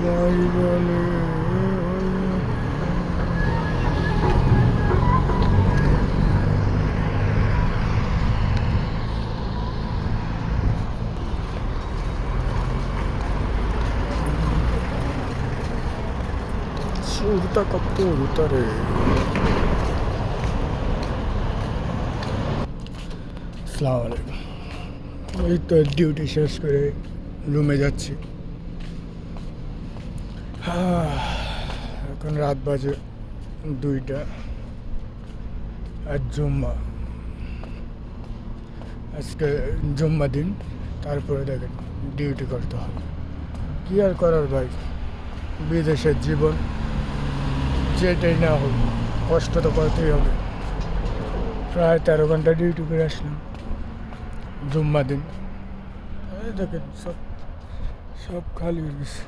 সবাই বলে সুরতা কাপুর তারে। আসসালামু আলাইকুম। এই তো ডিউটি শেষ করে রুমে যাচ্ছি। এখন রাত বাজে 2টা। আর জুম্মা, আজকে জুম্মা দিন। তারপরে দেখেন ডিউটি করতে হবে, কী আর করার ভাই, বিদেশের জীবন যেটাই না হোক কষ্ট তো করতেই হবে। প্রায় 13 ঘন্টা ডিউটি করে আসলাম জুম্মা দিন। এই দেখেন সব সব খালি হয়ে গেছে।